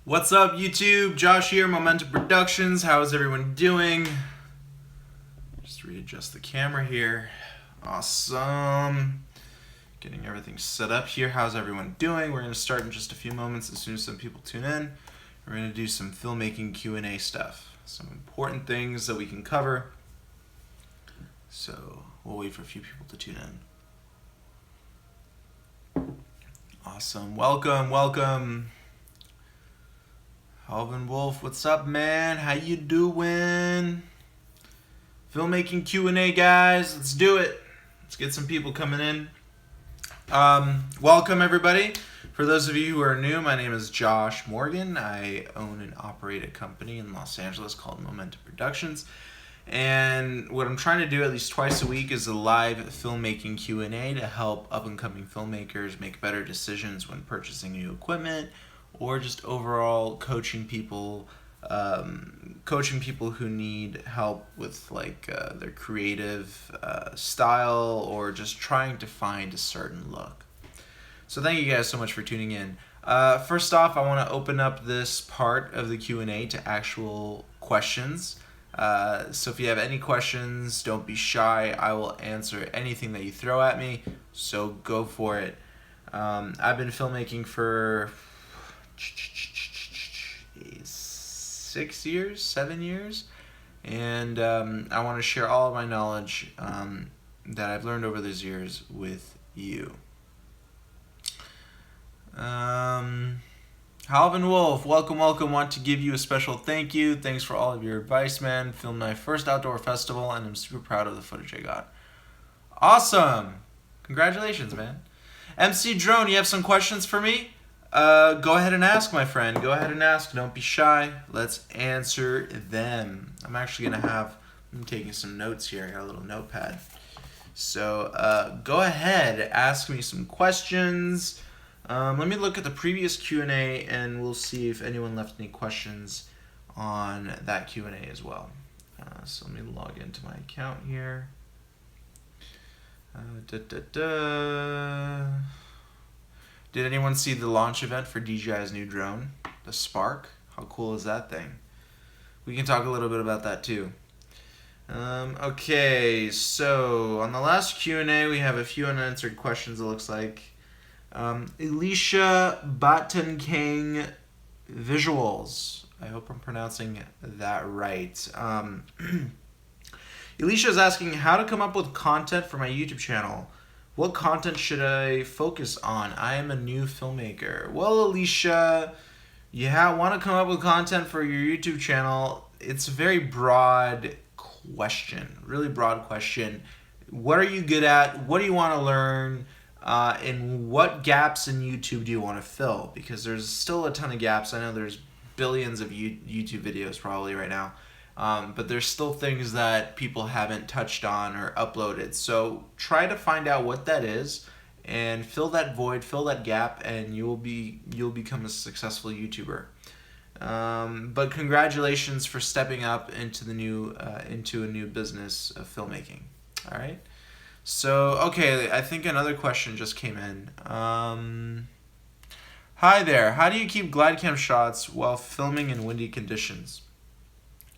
What's up, YouTube? Josh here, Momentum Productions. How is everyone doing? Just readjust the camera here. Awesome. Getting everything set up here. How's everyone doing? We're going to start in just a few moments as soon as some people tune in. We're going to do some filmmaking Q&A stuff. Some important things that we can cover. So we'll wait for a few people to tune in. Awesome. Welcome. Alvin Wolf, what's up, man? How you doing? Filmmaking Q&A, guys. Let's do it. Let's get some people coming in. Welcome, everybody. For those of you who are new, my name is Josh Morgan. I own and operate a company in Los Angeles called Momentum Productions. And what I'm trying to do at least twice a week is a live filmmaking Q&A to help up-and-coming filmmakers make better decisions when purchasing new equipment, or just overall coaching people who need help with their creative style, or just trying to find a certain look. So thank you guys so much for tuning in. First off, I want to open up this part of the Q&A to actual questions. So if you have any questions, don't be shy. I will answer anything that you throw at me, so go for it. I've been filmmaking for 7 years, and I want to share all of my knowledge that I've learned over those years with you. Alvin Wolf, welcome. Want to give you a special thank you. Thanks for all of your advice, man. Filmed my first outdoor festival, and I'm super proud of the footage I got. Awesome. Congratulations, man. MC Drone, you have some questions for me? Go ahead and ask, my friend. Go ahead and ask. Don't be shy. Let's answer them. I'm taking some notes here. I got a little notepad. So go ahead, ask me some questions. Let me look at the previous Q&A, and we'll see if anyone left any questions on that Q&A as well. So let me log into my account here. Did anyone see the launch event for DJI's new drone, the Spark? How cool is that thing? We can talk a little bit about that too. Okay, so on the last Q&A, we have a few unanswered questions, it looks like. Elisha Batankang Visuals. I hope I'm pronouncing that right. Elisha is asking how to come up with content for my YouTube channel. What content should I focus on? I am a new filmmaker. Well, Alicia, you want to come up with content for your YouTube channel. It's a very broad question, really broad question. What are you good at? What do you want to learn? And what gaps in YouTube do you want to fill? Because there's still a ton of gaps. I know there's billions of YouTube videos probably right now. But there's still things that people haven't touched on or uploaded. So try to find out what that is and fill that void, fill that gap, and you'll become a successful YouTuber. But congratulations for stepping up into a new business of filmmaking. All right. So okay, I think another question just came in. Hi there. How do you keep glide cam shots while filming in windy conditions?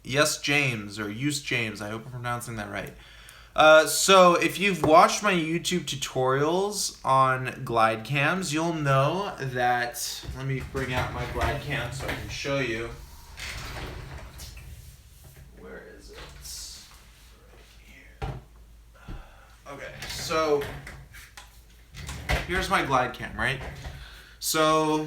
Yes, James, or Use James. I hope I'm pronouncing that right. So if you've watched my YouTube tutorials on glide cams, you'll know that. Let me bring out my glide cam so I can show you. Where is it? Right here. Okay, so here's my glide cam, right? So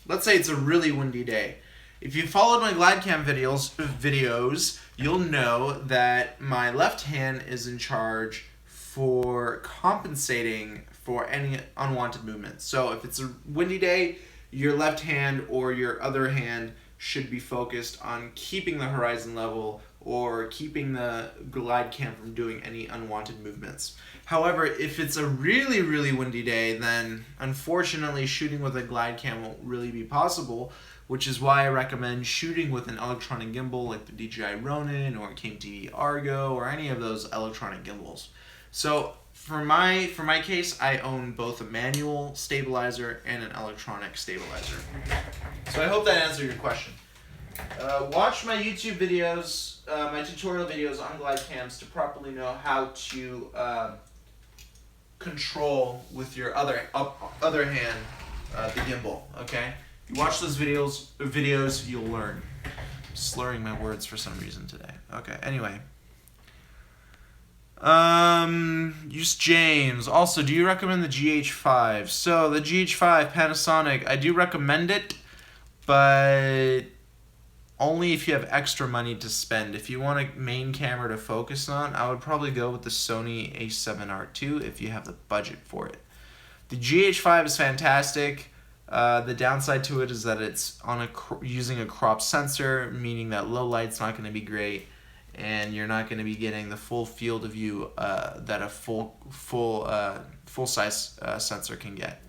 let's say it's a really windy day. If you followed my glide cam videos, you'll know that my left hand is in charge for compensating for any unwanted movement. So if it's a windy day, your left hand or your other hand should be focused on keeping the horizon level or keeping the glide cam from doing any unwanted movements. However, if it's a really, really windy day, then unfortunately shooting with a glide cam won't really be possible, which is why I recommend shooting with an electronic gimbal like the DJI Ronin or KTV Argo or any of those electronic gimbals. So For my case, I own both a manual stabilizer and an electronic stabilizer. So I hope that answered your question. Watch my YouTube videos, my tutorial videos on glide cams to properly know how to control with your other hand the gimbal. Okay, if you watch those videos, you'll learn. I'm slurring my words for some reason today. Okay, anyway. Use James. Also, do you recommend the GH5? So the GH5 Panasonic, I do recommend it, but only if you have extra money to spend. If you want a main camera to focus on, I would probably go with the Sony a7R II if you have the budget for it. The GH5 is fantastic. The downside to it is that it's on using a crop sensor, meaning that low light's not going to be great, and you're not going to be getting the full field of view that a full size sensor can get.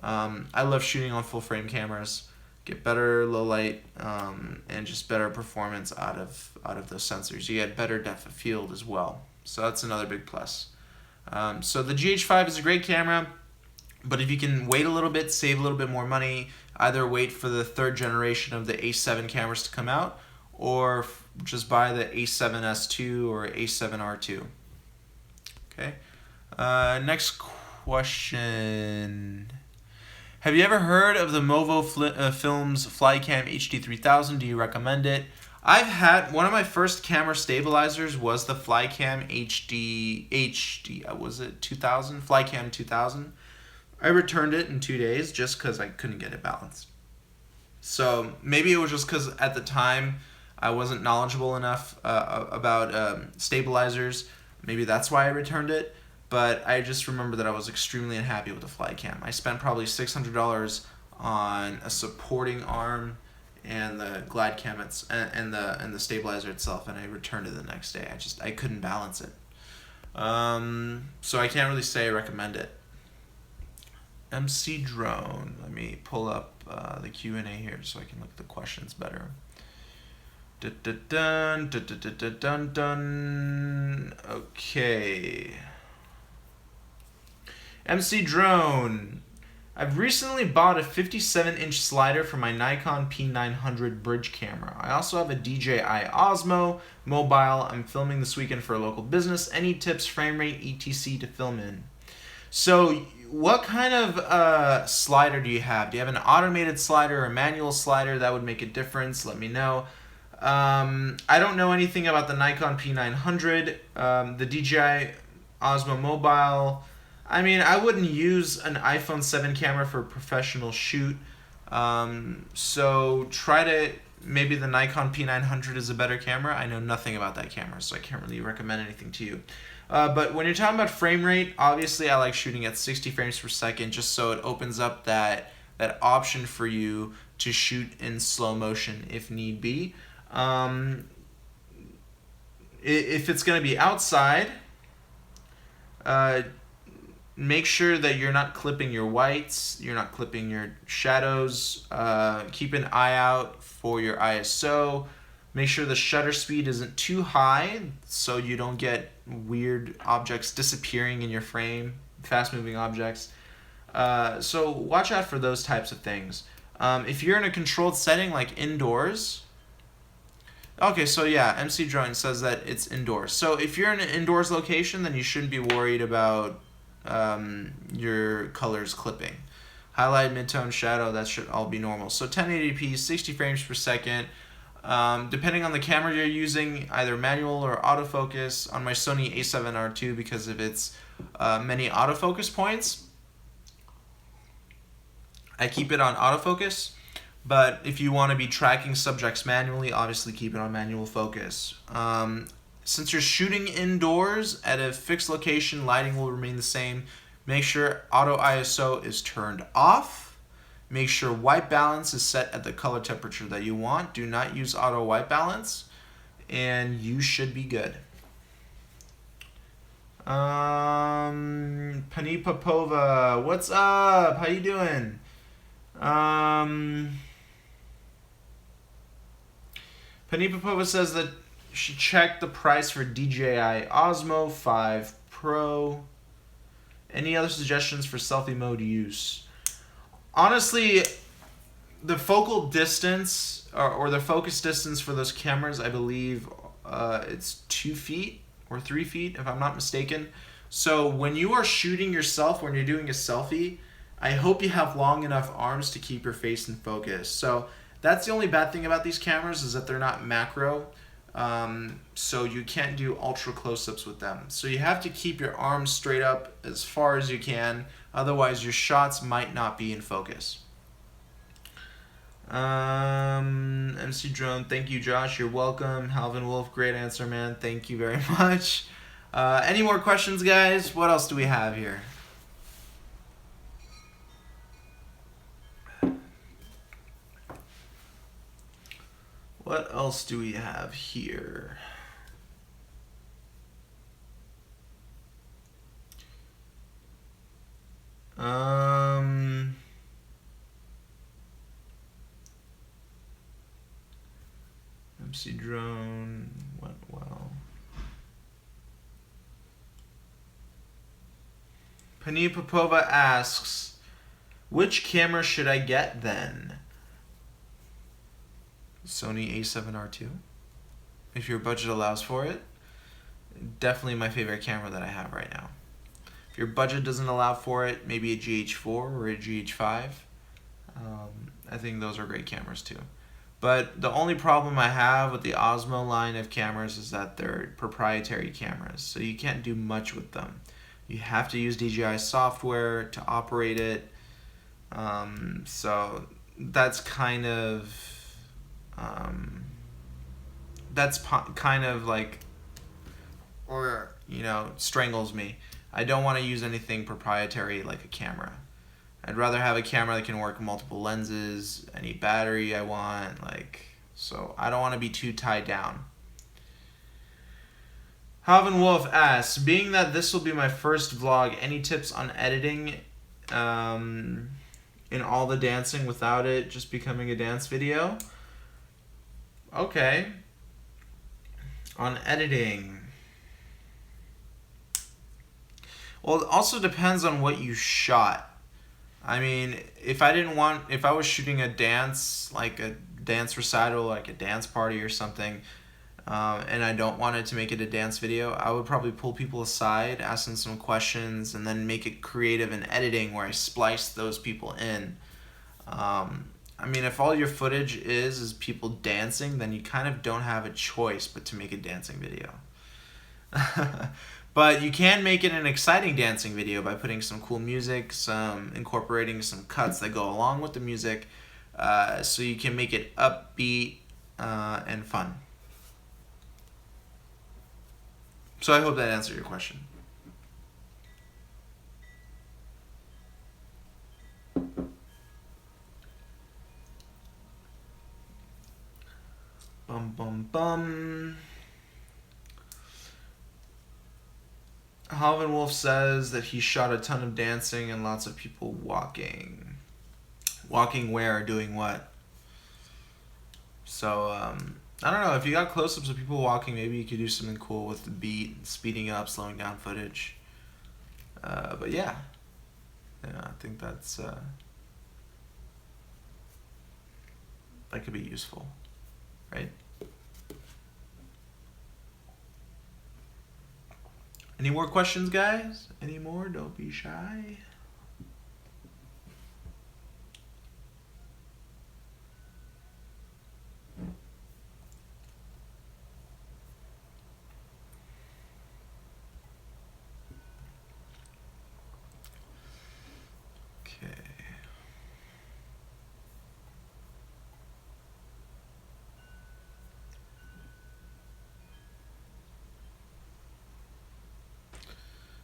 I love shooting on full frame cameras. Get better low light and just better performance out of those sensors. You get better depth of field as well. So that's another big plus. So the GH5 is a great camera, but if you can wait a little bit, save a little bit more money, either wait for the third generation of the A7 cameras to come out, or just buy the A7S II or A7R II. Okay. Next question. Have you ever heard of the Movo Films Flycam HD3000? Do you recommend it? I've had one of my first camera stabilizers was the Flycam HD was it 2000? Flycam 2000. I returned it in 2 days just because I couldn't get it balanced. So maybe it was just because at the time I wasn't knowledgeable enough about stabilizers. Maybe that's why I returned it. But I just remember that I was extremely unhappy with the Flycam. I spent probably $600 on a supporting arm and the glide cam and the stabilizer itself, and I returned it the next day. I couldn't balance it. So I can't really say I recommend it. MC Drone. Let me pull up the Q&A here so I can look at the questions better. Dun, dun, dun, dun, dun, dun, dun, dun. Okay. MC Drone. I've recently bought a 57-inch slider for my Nikon P900 bridge camera. I also have a DJI Osmo mobile I'm filming this weekend for a local business. Any tips, frame rate, etc. to film in? So what kind of slider do you have? Do you have an automated slider or a manual slider? That would make a difference. Let me know. I don't know anything about the Nikon P900, the DJI Osmo Mobile. I mean, I wouldn't use an iPhone 7 camera for a professional shoot. So maybe the Nikon P900 is a better camera. I know nothing about that camera, so I can't really recommend anything to you. But when you're talking about frame rate, obviously I like shooting at 60 frames per second just so it opens up that option for you to shoot in slow motion if need be. If it's going to be outside, make sure that you're not clipping your whites, you're not clipping your shadows. Keep an eye out for your ISO. Make sure the shutter speed isn't too high so you don't get weird objects disappearing in your frame, fast-moving objects. So watch out for those types of things. If you're in a controlled setting like indoors, okay, so yeah, MC Drone says that it's indoors. So if you're in an indoors location, then you shouldn't be worried about your colors clipping. Highlight, midtone, shadow, that should all be normal. So 1080p, 60 frames per second. Depending on the camera you're using, either manual or autofocus. On my Sony a7R II, because of its many autofocus points, I keep it on autofocus. But if you want to be tracking subjects manually, obviously keep it on manual focus. Since you're shooting indoors at a fixed location, lighting will remain the same. Make sure auto ISO is turned off. Make sure white balance is set at the color temperature that you want. Do not use auto white balance, and you should be good. Pani Popova, what's up? How you doing? Pani Popova says that she checked the price for DJI Osmo 5 Pro. Any other suggestions for selfie mode use? Honestly, the focal distance or the focus distance for those cameras, I believe it's 2 feet or 3 feet, if I'm not mistaken. So when you are shooting yourself, when you're doing a selfie, I hope you have long enough arms to keep your face in focus. So that's the only bad thing about these cameras, is that they're not macro. So you can't do ultra close-ups with them. So you have to keep your arms straight up as far as you can. Otherwise, your shots might not be in focus. MC Drone, thank you, Josh. You're welcome. Halvin Wolf, great answer, man. Thank you very much. Any more questions, guys? What else do we have here? What else do we have here? MC Drone went well. Pania Popova asks, which camera should I get then? Sony A7R2, if your budget allows for it. Definitely my favorite camera that I have right now. If your budget doesn't allow for it, maybe a GH4 or a GH5. I think those are great cameras too. But the only problem I have with the Osmo line of cameras is that they're proprietary cameras, so you can't do much with them. You have to use DJI software to operate it. So that's kind of like, or strangles me. I don't want to use anything proprietary like a camera. I'd rather have a camera that can work multiple lenses, any battery I want, so I don't want to be too tied down. Halvin Wolf asks, being that this will be my first vlog, any tips on editing in all the dancing without it just becoming a dance video? Okay. On editing. Well, it also depends on what you shot. I mean, if I was shooting a dance, like a dance recital, like a dance party or something, and I don't want it to make it a dance video, I would probably pull people aside, ask them some questions, and then make it creative in editing where I splice those people in. I mean, if all your footage is people dancing, then you kind of don't have a choice but to make a dancing video. But you can make it an exciting dancing video by putting some cool music, incorporating some cuts that go along with the music, so you can make it upbeat and fun. So I hope that answered your question. Bum bum bum. Halvin Wolf says that he shot a ton of dancing and lots of people walking. Walking where? Doing what? So, I don't know. If you got close-ups of people walking, maybe you could do something cool with the beat, speeding up, slowing down footage. But yeah. I think that could be useful, right? Any more questions, guys? Any more? Don't be shy. Okay.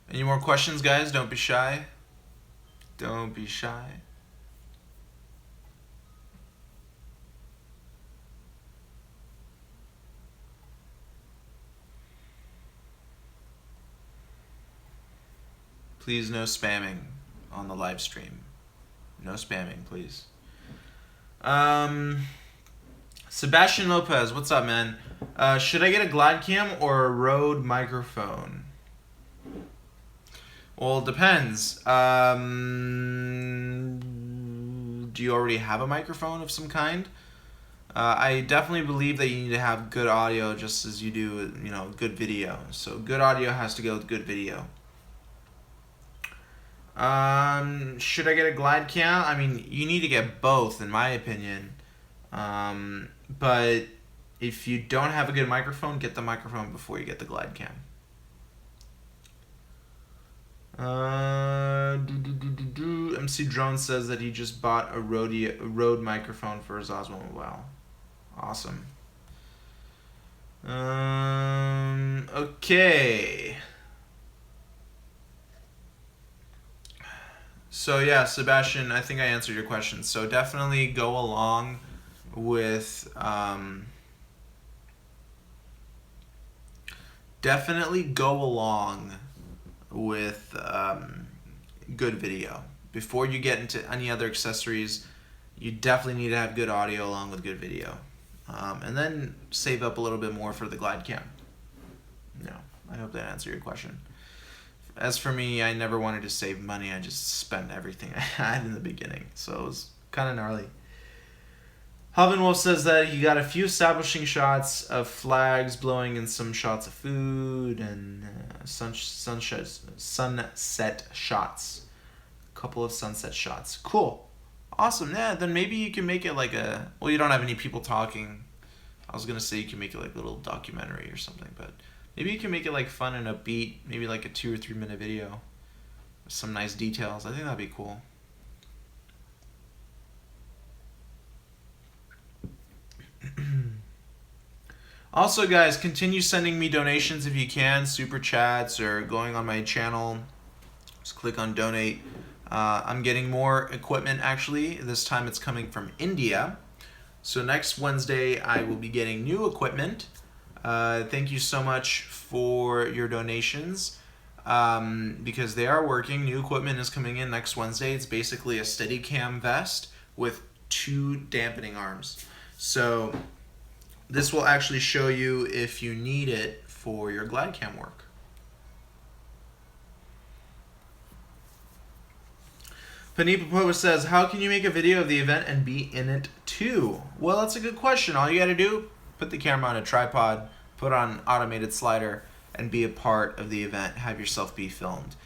Any more questions, guys? Don't be shy. Don't be shy. Please, no spamming on the live stream. No spamming, please. Sebastian Lopez, what's up, man? Should I get a glide cam or a Rode microphone? Well, it depends. Do you already have a microphone of some kind? I definitely believe that you need to have good audio just as you do, good video. So good audio has to go with good video. Should I get a glide cam? I mean, you need to get both, in my opinion. But if you don't have a good microphone, get the microphone before you get the glide cam. MC Drone says that he just bought a Rode microphone for his Osmo Mobile. Awesome. Okay. So yeah, Sebastian, I think I answered your question. So definitely go along with good video. Before you get into any other accessories, you definitely need to have good audio along with good video. And then save up a little bit more for the glide cam. No, I hope that answered your question. As for me, I never wanted to save money. I just spent everything I had in the beginning. So it was kind of gnarly. Halvin Wolf says that he got a few establishing shots of flags blowing and some shots of food and sunset shots. A couple of sunset shots. Cool. Awesome. Yeah, then maybe you can make it like a... Well, you don't have any people talking. I was going to say you can make it like a little documentary or something, but maybe you can make it like fun and upbeat. Maybe like a 2 or 3 minute video with some nice details. I think that'd be cool. Also, guys, continue sending me donations if you can, super chats, or going on my channel. Just click on donate. I'm getting more equipment, actually. This time it's coming from India. So next Wednesday, I will be getting new equipment. Thank you so much for your donations, because they are working. New equipment is coming in next Wednesday. It's basically a Steadicam vest with 2 dampening arms. So this will actually show you if you need it for your glide cam work. Panipapova says, how can you make a video of the event and be in it too? Well, that's a good question. All you got to do, put the camera on a tripod, put on an automated slider, and be a part of the event. Have yourself be filmed.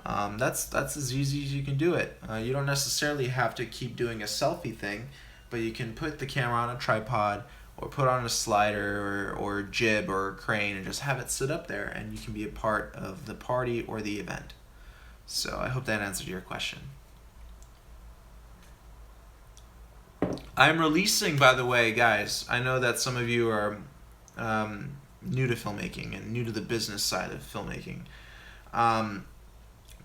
That's as easy as you can do it. You don't necessarily have to keep doing a selfie thing, but you can put the camera on a tripod or put on a slider or jib or a crane and just have it sit up there, and you can be a part of the party or the event. So I hope that answered your question. I'm releasing, by the way, guys, I know that some of you are new to filmmaking and new to the business side of filmmaking.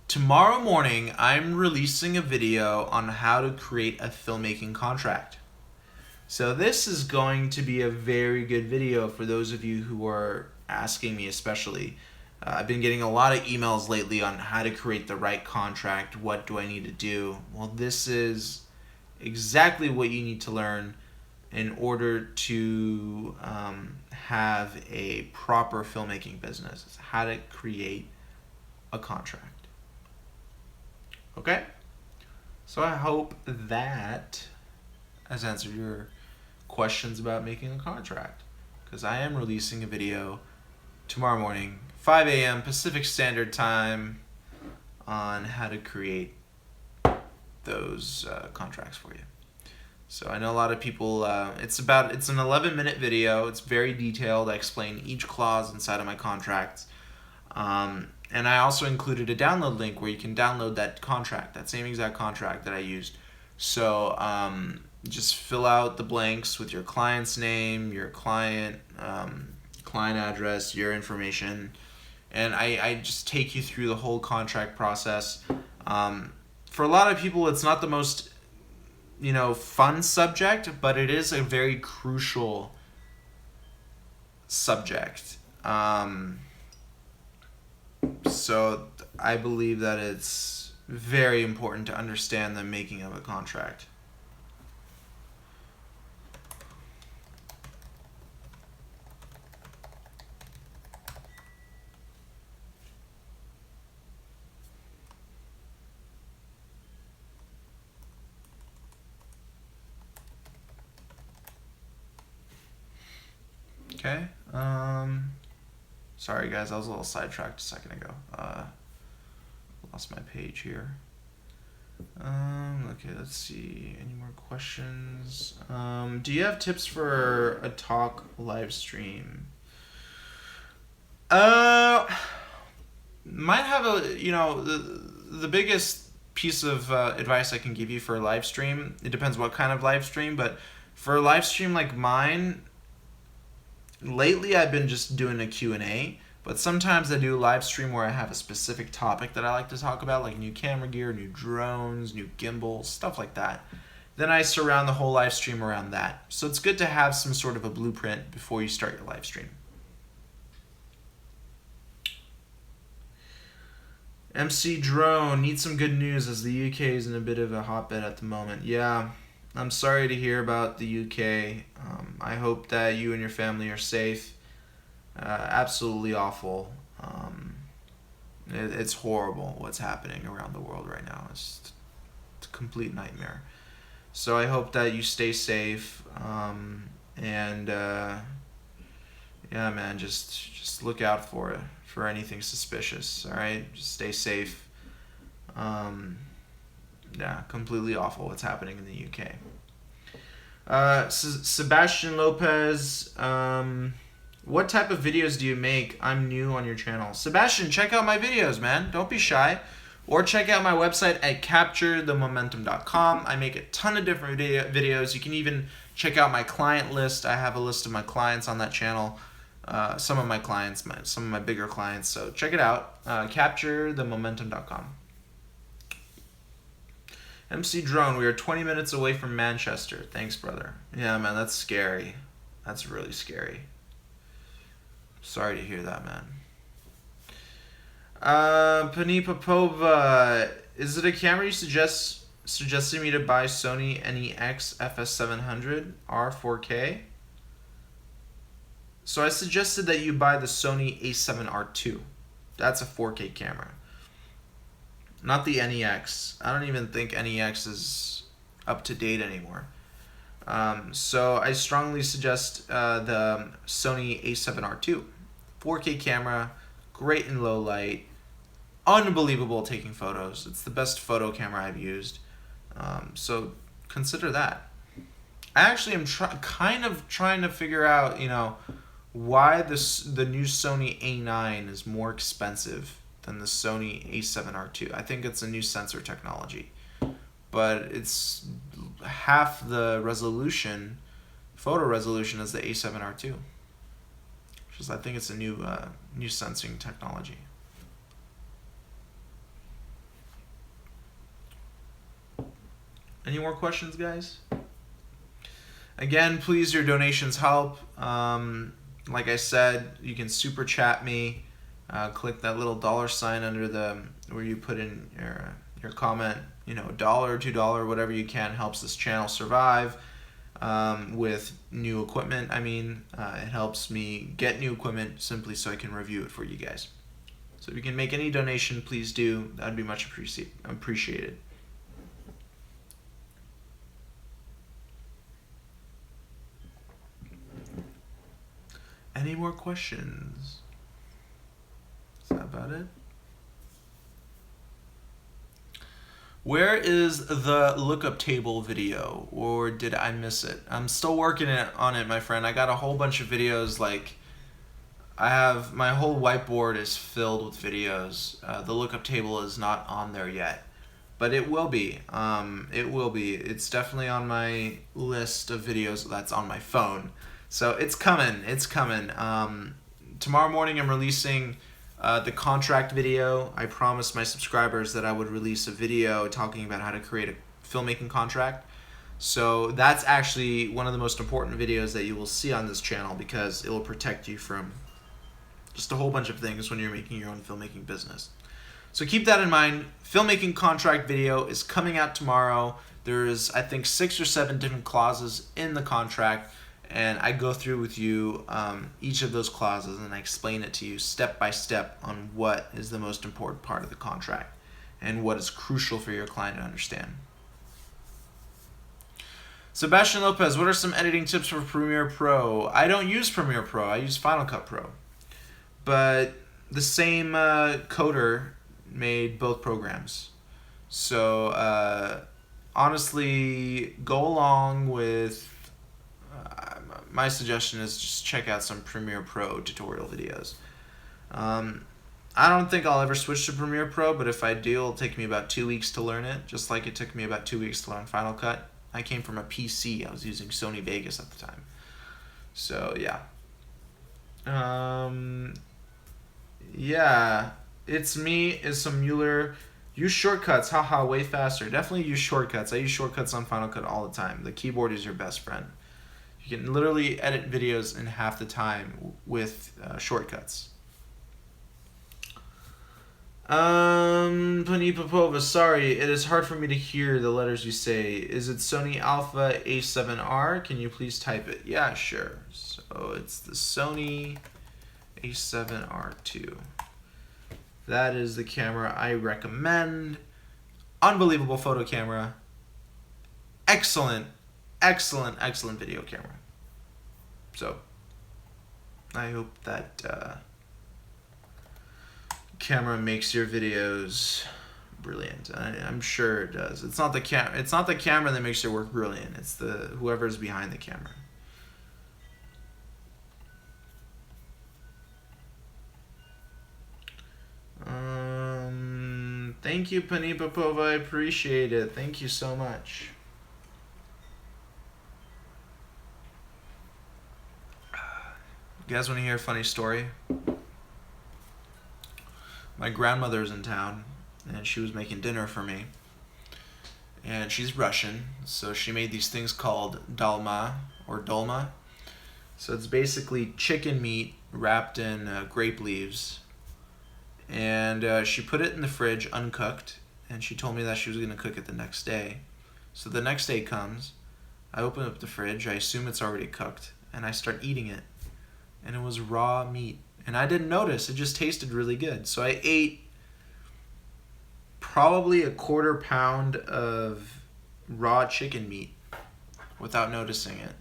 Tomorrow morning, I'm releasing a video on how to create a filmmaking contract. So this is going to be a very good video for those of you who are asking me especially. I've been getting a lot of emails lately on how to create the right contract. What do I need to do? Well, this is exactly what you need to learn in order to have a proper filmmaking business. It's how to create a contract. Okay? So I hope that has answered your questions about making a contract, because I am releasing a video tomorrow morning, 5 a.m. Pacific Standard Time, on how to create those contracts for you. So I know a lot of people, it's an 11-minute video. It's very detailed. I explain each clause inside of my contracts. And I also included a download link where you can download that contract, that same exact contract that I used. So just fill out the blanks with your client's name, your client address, your information, and I just take you through the whole contract process. For a lot of people, it's not the most fun subject, but it is a very crucial subject. So I believe that it's very important to understand the making of a contract. Okay. Sorry guys, I was a little sidetracked a second ago. Lost my page here. Okay, let's see. Any more questions? Do you have tips for a talk live stream? Might have the biggest piece of advice I can give you for a live stream. It depends what kind of live stream, but for a live stream like mine, lately I've been just doing a Q&A, but sometimes I do a live stream where I have a specific topic that I like to talk about, like new camera gear, new drones, new gimbals, stuff like that. Then I surround the whole live stream around that. So it's good to have some sort of a blueprint before you start your live stream. MC Drone needs some good news as the UK is in a bit of a hotbed at the moment. Yeah, I'm sorry to hear about the UK. I hope that you and your family are safe. Absolutely awful. It's horrible what's happening around the world right now. It's a complete nightmare. So I hope that you stay safe. Yeah, man, just look out for anything suspicious. All right, just stay safe. Yeah, completely awful what's happening in the UK. Sebastian Lopez, what type of videos do you make? I'm new on your channel. Sebastian, check out my videos, man. Don't be shy. Or check out my website at capturethemomentum.com. I make a ton of different videos. You can even check out my client list. I have a list of my clients on that channel. Some of my clients, some of my bigger clients. So check it out. Capturethemomentum.com. MC Drone, we are 20 minutes away from Manchester. Thanks, brother. Yeah, man, that's scary. That's really scary. Sorry to hear that, man. Pani Popova, is it a camera you suggested me to buy? Sony NEX FS700 R4K? So I suggested that you buy the Sony A7R2. That's a 4K camera. Not the NEX. I don't even think NEX is up to date anymore. So I strongly suggest the Sony A7R2. 4K camera, great in low light, unbelievable taking photos. It's the best photo camera I've used. So consider that. I actually am kind of trying to figure out, why the new Sony A9 is more expensive than the Sony A7R2. I think it's a new sensor technology, but it's half the resolution, photo resolution, as the A7R2. I think it's a new sensing technology. Any more questions, guys? Again, please, your donations help. Like I said, you can super chat me. Click that little $sign under where you put in your comment. $1, $2, whatever you can helps this channel survive. With new equipment, it helps me get new equipment simply so I can review it for you guys. So if you can make any donation, please do. That'd be much appreciated. Any more questions? Is that about it? Where is the lookup table video, or did I miss it? I'm still working on it, my friend. I got a whole bunch of videos. My whole whiteboard is filled with videos. The lookup table is not on there yet, but it will be. It will be. It's definitely on my list of videos that's on my phone. So it's coming. It's coming. Tomorrow morning I'm releasing the contract video. I promised my subscribers that I would release a video talking about how to create a filmmaking contract. So that's actually one of the most important videos that you will see on this channel, because it will protect you from just a whole bunch of things when you're making your own filmmaking business. So keep that in mind. Filmmaking contract video is coming out tomorrow. There's, I think, 6 or 7 different clauses in the contract, and I go through with you each of those clauses, and I explain it to you step by step on what is the most important part of the contract and what is crucial for your client to understand. Sebastian Lopez, what are some editing tips for Premiere Pro? I don't use Premiere Pro. I use Final Cut Pro. But the same coder made both programs. So honestly, go along with... my suggestion is just check out some Premiere Pro tutorial videos. I don't think I'll ever switch to Premiere Pro, but if I do, it'll take me about 2 weeks to learn it, just like it took me about 2 weeks to learn Final Cut. I came from a PC. I was using Sony Vegas at the time. So, yeah. Yeah. It's me, is some Mueller. Use shortcuts. Haha, way faster. Definitely use shortcuts. I use shortcuts on Final Cut all the time. The keyboard is your best friend. You can literally edit videos in half the time with shortcuts. Pani Popova, sorry, it is hard for me to hear the letters you say. Is it Sony Alpha A7R? Can you please type it? Yeah, sure. So it's the Sony A7R2. That is the camera I recommend. Unbelievable photo camera. Excellent, excellent, excellent video camera. So I hope that camera makes your videos brilliant. I'm sure it does. It's not the camera that makes your work brilliant. It's the whoever's behind the camera. Thank you, Pani Popova. I appreciate it. Thank you so much. You guys want to hear a funny story? My grandmother's in town, and she was making dinner for me. And she's Russian, so she made these things called dalma, or dolma. So it's basically chicken meat wrapped in grape leaves. And she put it in the fridge uncooked, and she told me that she was going to cook it the next day. So the next day comes, I open up the fridge, I assume it's already cooked, and I start eating it. And it was raw meat. And I didn't notice, it just tasted really good. So I ate probably a 1/4 pound of raw chicken meat without noticing it.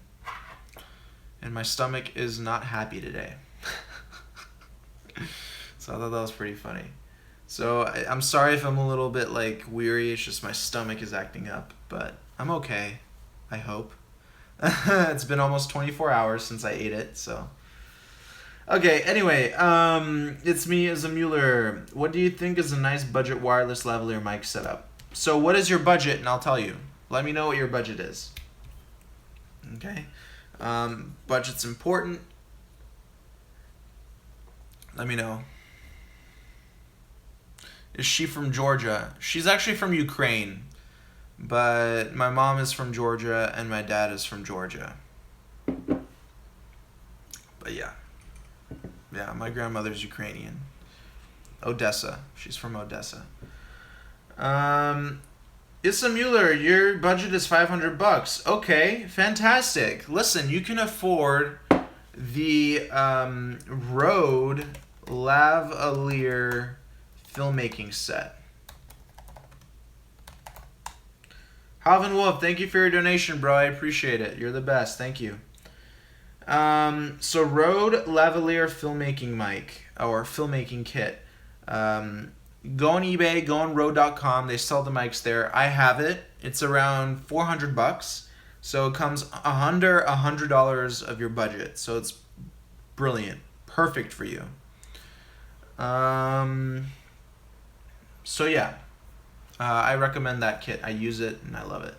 And my stomach is not happy today. So I thought that was pretty funny. So I'm sorry if I'm a little bit weary, it's just my stomach is acting up, but I'm okay, I hope. It's been almost 24 hours since I ate it, so. Okay, anyway, it's me as a Mueller. What do you think is a nice budget wireless lavalier mic setup? So what is your budget, and I'll tell you. Let me know what your budget is. Okay? Budget's important. Let me know. Is she from Georgia? She's actually from Ukraine, but my mom is from Georgia and my dad is from Georgia. But yeah. Yeah, my grandmother's Ukrainian. Odessa. She's from Odessa. Issa Mueller, your budget is $500. Okay, fantastic. Listen, you can afford the Rode lavalier filmmaking set. Halvin Wolf, thank you for your donation, bro. I appreciate it. You're the best. Thank you. So Rode lavalier filmmaking mic or filmmaking kit. Go on eBay, go on Rode.com. They sell the mics there. I have it. It's around $400. So it comes under $100 of your budget. So it's brilliant, perfect for you. So yeah, I recommend that kit. I use it and I love it.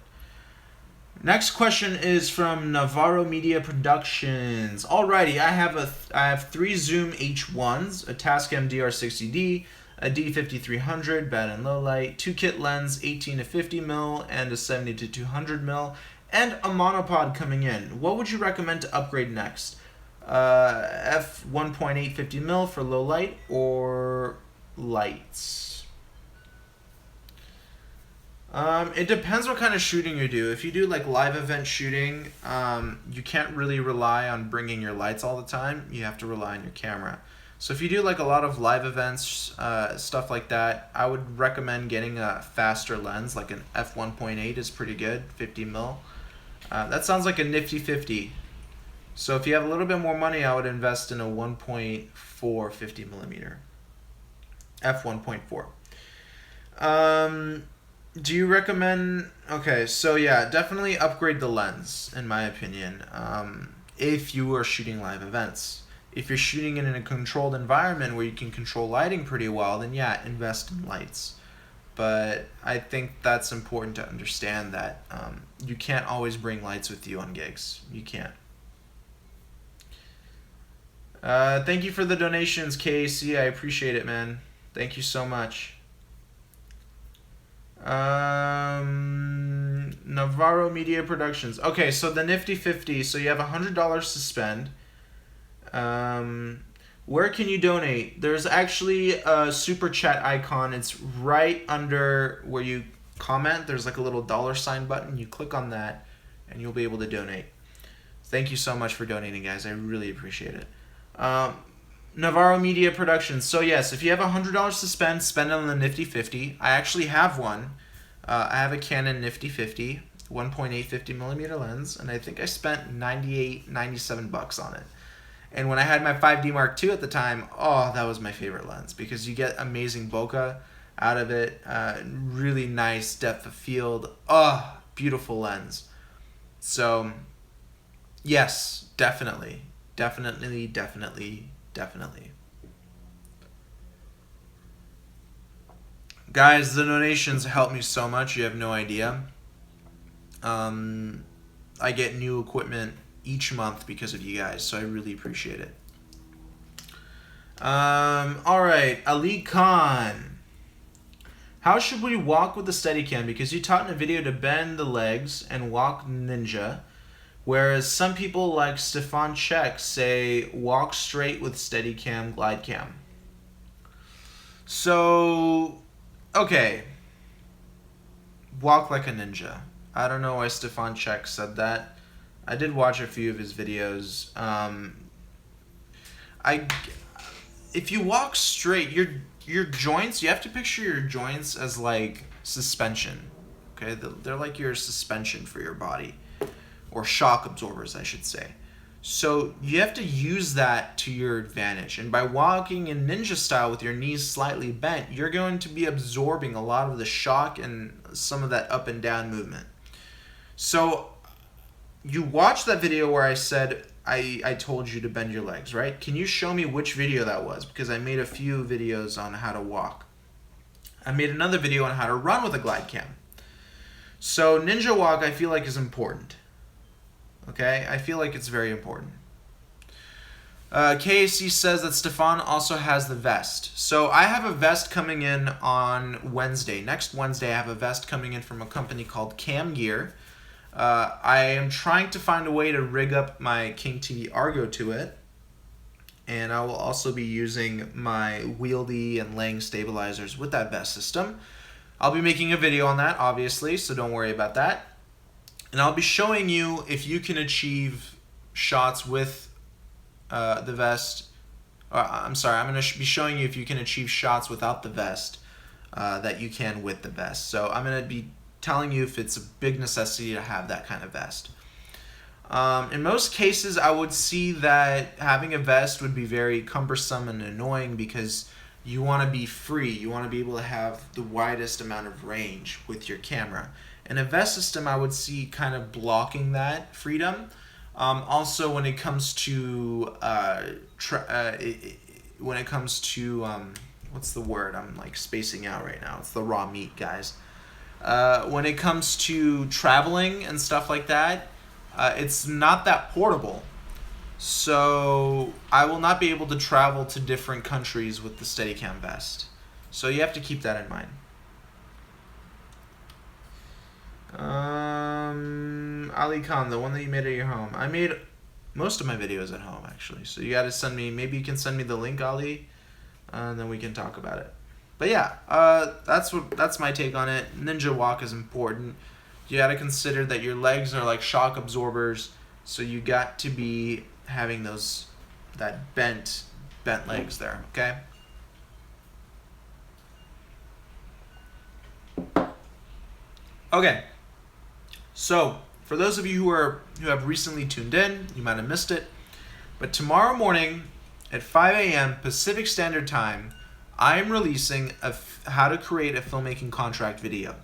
Next question is from Navarro Media Productions. Alrighty, I have 3 Zoom H1s, a Tascam DR60D, a D5300 bad and low light, 2 kit lens 18 to 50mm and a 70 to 200mm, and a monopod coming in. What would you recommend to upgrade next? F1.8 50mm for low light or lights? It depends what kind of shooting you do. If you do live event shooting, you can't really rely on bringing your lights all the time. You have to rely on your camera. So if you do a lot of live events, stuff like that, I would recommend getting a faster lens, like an f1.8 is pretty good, 50mm. That sounds like a nifty 50. So if you have a little bit more money, I would invest in a 1.4 50 millimeter. f1.4. Do you recommend... Okay, so yeah, definitely upgrade the lens, in my opinion, if you are shooting live events. If you're shooting in a controlled environment where you can control lighting pretty well, then yeah, invest in lights. But I think that's important to understand that you can't always bring lights with you on gigs. You can't. Thank you for the donations, KAC. I appreciate it, man. Thank you so much. Navarro Media Productions. Okay, so the Nifty 50. So you have $100 to spend. Where can you donate? There's actually a super chat icon. It's right under where you comment. There's like a little $sign button. You click on that and you'll be able to donate. Thank you so much for donating, guys. I really appreciate it. Navarro Media Productions. So yes, if you have $100 to spend, spend it on the Nifty 50. I actually have one. I have a Canon Nifty 50, 1.8 50 millimeter lens, and I think I spent 97 bucks on it. And when I had my 5D Mark II at the time, oh, that was my favorite lens because you get amazing bokeh out of it, really nice depth of field. Oh, beautiful lens. So, yes, definitely. Definitely. Guys, the donations help me so much. You have no idea. I get new equipment each month because of you guys, so I really appreciate it. All right, Ali Khan. How should we walk with the Steadicam? Because you taught in a video to bend the legs and walk ninja, whereas some people like Stefan Czech say walk straight with Steadicam, glide cam. So, okay. Walk like a ninja. I don't know why Stefan Czech said that. I did watch a few of his videos. If you walk straight, your joints, you have to picture your joints as like suspension. Okay, they're like your suspension for your body, or shock absorbers, I should say. So you have to use that to your advantage. And by walking in ninja style with your knees slightly bent, you're going to be absorbing a lot of the shock and some of that up and down movement. So you watched that video where I said I told you to bend your legs, right? Can you show me which video that was? Because I made a few videos on how to walk. I made another video on how to run with a glide cam. So ninja walk, I feel like, is important. Okay? I feel like it's very important. KAC says that Stefan also has the vest. So I have a vest coming in on Wednesday. Next Wednesday, I have a vest coming in from a company called Cam Gear. I am trying to find a way to rig up my King TV Argo to it, and I will also be using my Wieldy and Lang stabilizers with that vest system. I'll be making a video on that, obviously, so don't worry about that. And I'll be showing you if you can achieve shots with the vest. I'm sorry, I'm going to be showing you if you can achieve shots without the vest that you can with the vest. So I'm going to be telling you if it's a big necessity to have that kind of vest. In most cases, I would see that having a vest would be very cumbersome and annoying because you want to be free. You want to be able to have the widest amount of range with your camera. And a vest system, I would see kind of blocking that freedom. Also, when it comes to what's the word? I'm like spacing out right now. It's the raw meat, guys. When it comes to traveling and stuff like that, it's not that portable. So I will not be able to travel to different countries with the Steadicam vest. So you have to keep that in mind. Ali Khan, the one that you made at your home. I made most of my videos at home, actually. So you got to send me, maybe you can send me the link, Ali, and then we can talk about it. But yeah, that's my take on it. Ninja walk is important. You got to consider that your legs are like shock absorbers, so you got to be having that bent legs there. Okay. Okay. So For those of you who have recently tuned in, you might have missed it, but tomorrow morning at 5 a.m. Pacific Standard Time, I am releasing how to create a filmmaking contract video.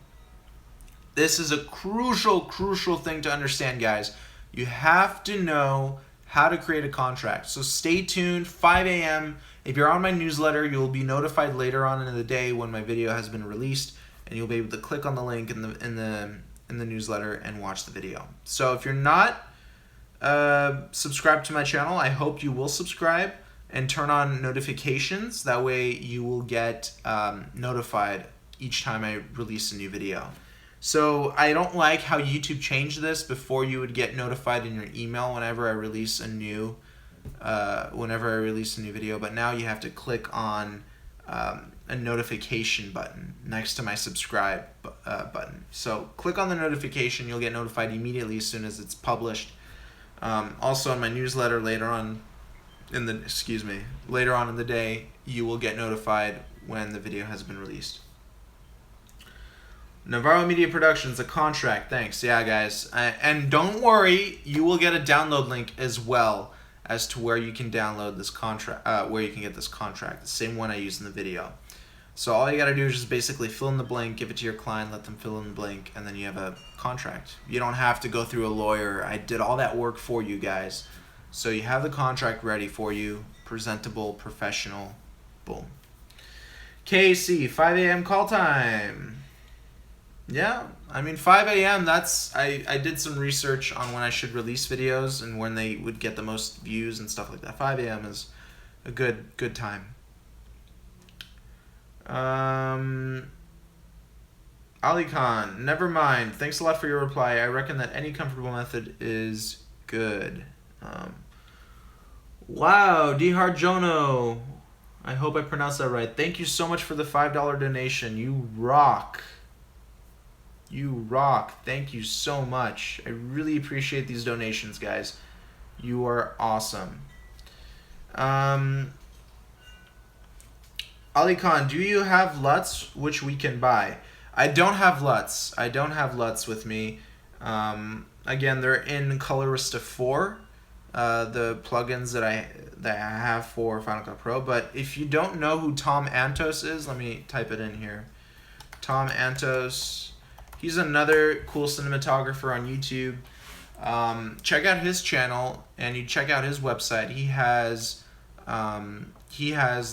This is a crucial thing to understand, guys. You have to know how to create a contract. So stay tuned, 5 a.m. If you're on my newsletter, you'll be notified later on in the day when my video has been released, and you'll be able to click on the link in the newsletter and watch the video. So if you're not subscribed to my channel, I hope you will subscribe and turn on notifications. That way you will get notified each time I release a new video. So I don't like how YouTube changed this. Before you would get notified in your email whenever I release a new video, but now you have to click on a notification button next to my subscribe button. So click on the notification, you'll get notified immediately as soon as it's published. Also in my newsletter later on in the day, you will get notified when the video has been released. Navarro Media Productions, a contract, thanks. Yeah, guys. And don't worry, you will get a download link as well as to where you can download this contract, where you can get this contract, the same one I used in the video. So all you gotta do is just basically fill in the blank, give it to your client, let them fill in the blank, and then you have a contract. You don't have to go through a lawyer. I did all that work for you guys. So you have the contract ready for you, presentable, professional, boom. KC, 5 a.m. call time. Yeah, I mean 5 a.m. I did some research on when I should release videos and when they would get the most views and stuff like that. 5 a.m. is a good time. Ali Khan, never mind. Thanks a lot for your reply. I reckon that any comfortable method is good. Wow, Dihar Jono. I hope I pronounced that right. Thank you so much for the $5 donation. You rock. You rock. Thank you so much. I really appreciate these donations, guys. You are awesome. Ali Khan, do you have LUTs which we can buy? I don't have LUTs. I don't have LUTs with me. Again, they're in Colorista 4, the plugins that I have for Final Cut Pro. But if you don't know who Tom Antos is, let me type it in here. Tom Antos. He's another cool cinematographer on YouTube. Check out his channel and you check out his website. He has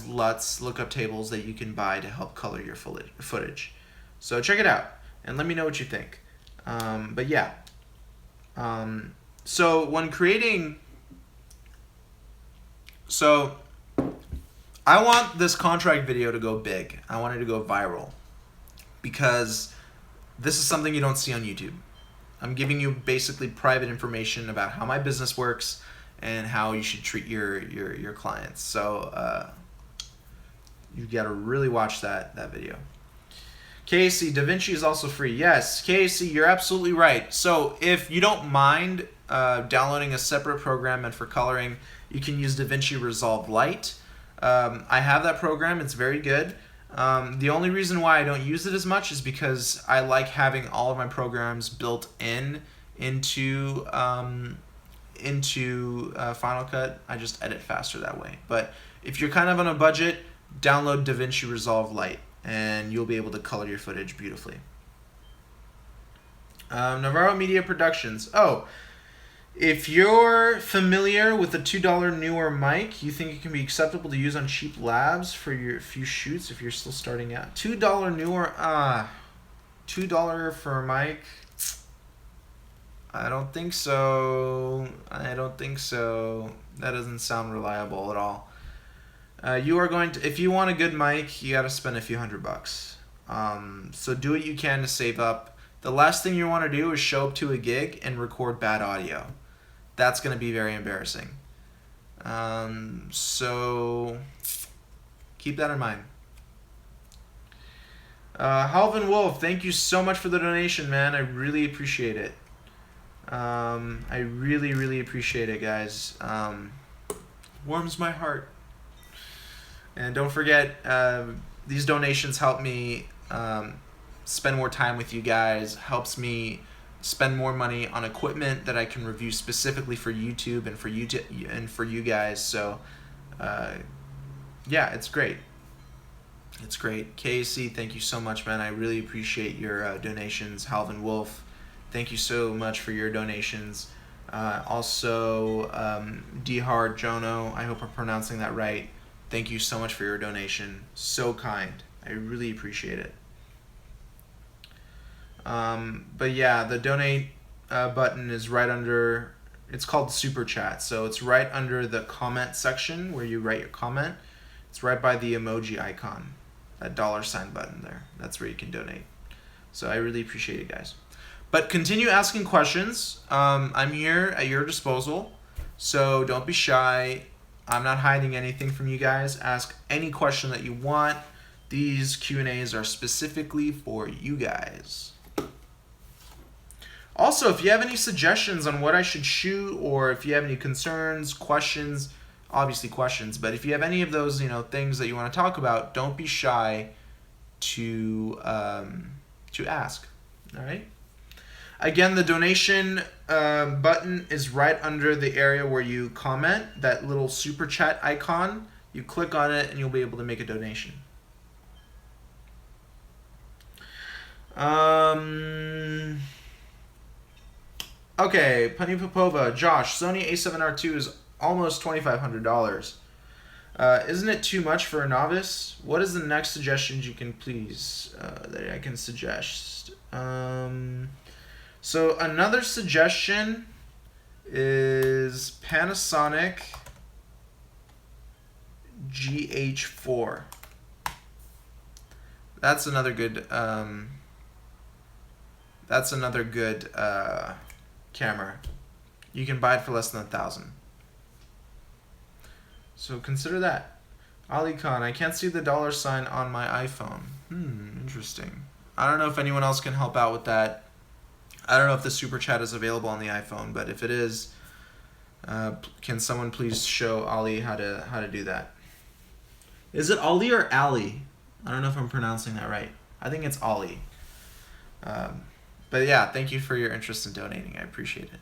LUTs, lookup tables that you can buy to help color your footage. So check it out and let me know what you think. But yeah. So when creating, I want this contract video to go big. I want it to go viral because this is something you don't see on YouTube. I'm giving you basically private information about how my business works and how you should treat your clients. So you got to really watch that video. KAC, DaVinci is also free. Yes, KAC, you're absolutely right. So if you don't mind downloading a separate program and for coloring, you can use DaVinci Resolve Lite. I have that program. It's very good. The only reason why I don't use it as much is because I like having all of my programs built into Final Cut. I just edit faster that way. But if you're kind of on a budget, download DaVinci Resolve Lite and you'll be able to color your footage beautifully. Navarro Media Productions. Oh, if you're familiar with the $2 newer mic, you think it can be acceptable to use on cheap labs for your few shoots if you're still starting out? $2 newer, $2 for a mic? I don't think so. I don't think so. That doesn't sound reliable at all. You are going to, if you want a good mic, you got to spend a few $100. So do what you can to save up. The last thing you want to do is show up to a gig and record bad audio. That's going to be very embarrassing. So keep that in mind. Halvin Wolf, thank you so much for the donation, man. I really appreciate it. I really appreciate it, guys. Warms my heart. And don't forget, these donations help me spend more time with you guys, helps me spend more money on equipment that I can review specifically for YouTube and for you guys. So, yeah, it's great. It's great. KC, thank you so much, man. I really appreciate your donations. Halvin Wolf, thank you so much for your donations. Also, D Hard Jono, I hope I'm pronouncing that right. Thank you so much for your donation. So kind. I really appreciate it. But yeah, the donate button is right under, it's called Super Chat. So it's right under the comment section where you write your comment. It's right by the emoji icon, that $ button there. That's where you can donate. So I really appreciate it, guys. But continue asking questions. I'm here at your disposal. So don't be shy. I'm not hiding anything from you guys. Ask any question that you want. These Q&As are specifically for you guys. Also, if you have any suggestions on what I should shoot, or if you have any concerns, questions, obviously questions, but if you have any of those, things that you want to talk about, don't be shy to ask. All right. Again, the donation button is right under the area where you comment, that little super chat icon. You click on it and you'll be able to make a donation. Okay, Pani Popova, Josh, Sony A7R2 is almost $2,500. Isn't it too much for a novice? What is the next suggestions you can please that I can suggest? So another suggestion is Panasonic GH4. That's another good camera. You can buy it for less than $1,000. So consider that. Ali Khan, I can't see the $ on my iPhone. Interesting. I don't know if anyone else can help out with that. I don't know if the super chat is available on the iPhone, but if it is, can someone please show Ali how to do that? Is it Ali or Ali? I don't know if I'm pronouncing that right. I think it's Ali. But yeah, thank you for your interest in donating. I appreciate it.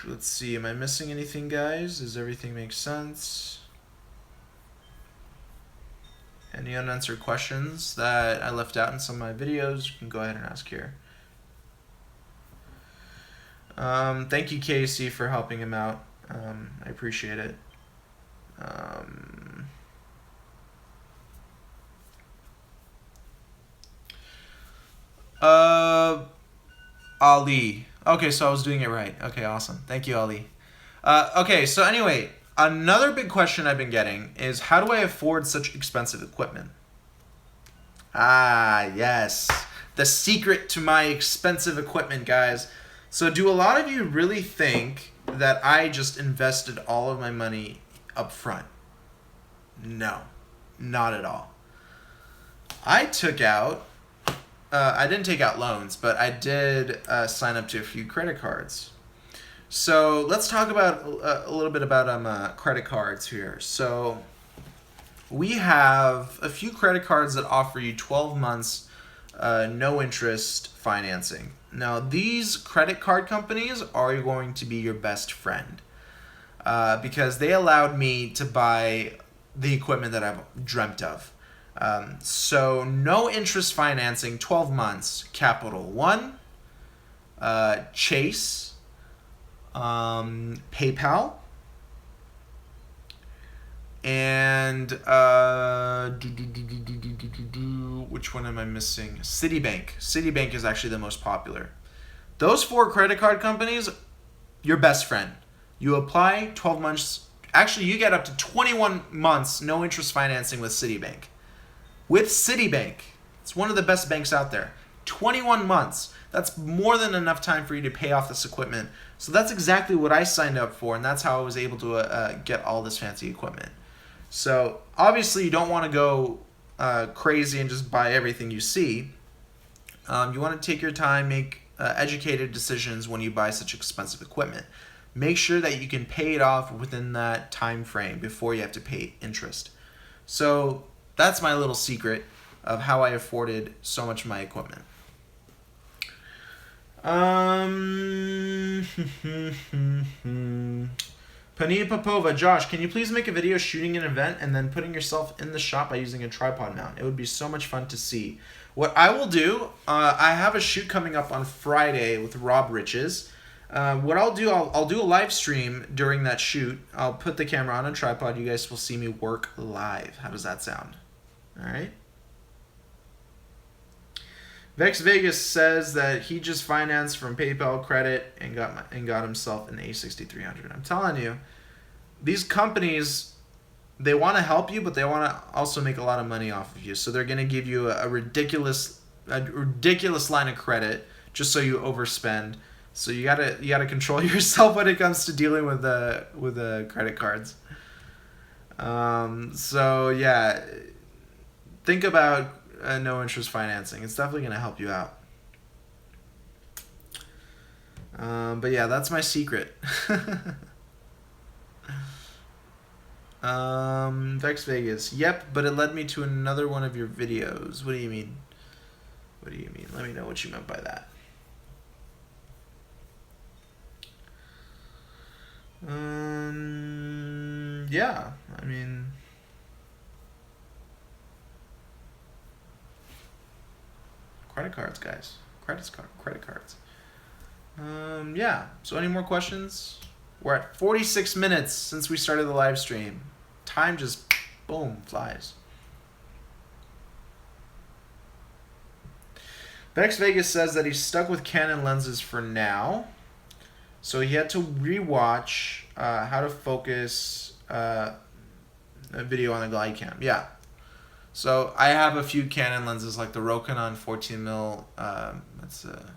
Let's see. Am I missing anything, guys? Does everything make sense? Any unanswered questions that I left out in some of my videos, you can go ahead and ask here. Thank you, Casey, for helping him out. I appreciate it. Ali. Okay, so I was doing it right. Okay, awesome. Thank you, Ali. Okay, so anyway, another big question I've been getting is, how do I afford such expensive equipment? Ah, yes. The secret to my expensive equipment, guys. So do a lot of you really think that I just invested all of my money up front? No, not at all. I took out, I didn't take out loans, but I did sign up to a few credit cards. So let's talk about a little bit about credit cards here. So we have a few credit cards that offer you 12 months no interest financing. Now these credit card companies are going to be your best friend because they allowed me to buy the equipment that I've dreamt of. So no interest financing, 12 months, Capital One, Chase, PayPal, and which one am I missing? Citibank. Citibank is actually the most popular. Those 4 credit card companies, your best friend. You apply 12 months. Actually, you get up to 21 months no interest financing with Citibank. With Citibank, it's one of the best banks out there. 21 months. That's more than enough time for you to pay off this equipment. So that's exactly what I signed up for, and that's how I was able to get all this fancy equipment. So obviously you don't want to go crazy and just buy everything you see. You want to take your time, make educated decisions when you buy such expensive equipment. Make sure that you can pay it off within that time frame before you have to pay interest. So that's my little secret. of how I afforded so much of my equipment. Pania Popova, Josh, can you please make a video shooting an event and then putting yourself in the shot by using a tripod mount? It would be so much fun to see. What I will do, I have a shoot coming up on Friday with Rob Riches. What I'll do, I'll do a live stream during that shoot. I'll put the camera on a tripod. You guys will see me work live. How does that sound? All right. Vex Vegas says that he just financed from PayPal credit and got himself an A6300. I'm telling you, these companies, they want to help you, but they want to also make a lot of money off of you. So they're going to give you a ridiculous line of credit just so you overspend. So you gotta control yourself when it comes to dealing with the credit cards. So yeah, think about no interest financing. It's definitely gonna help you out. But yeah, that's my secret. Vex Vegas. Yep, but it led me to another one of your videos. What do you mean? What do you mean? Let me know what you meant by that. Yeah, I mean, credit cards, guys. Credit cards. Yeah. So any more questions? We're at 46 minutes since we started the live stream. Time just, boom, flies. Vex Vegas says that he's stuck with Canon lenses for now. So he had to rewatch how to focus a video on the Glidecam. Yeah. So I have a few Canon lenses like the Rokinon 14mm. That's a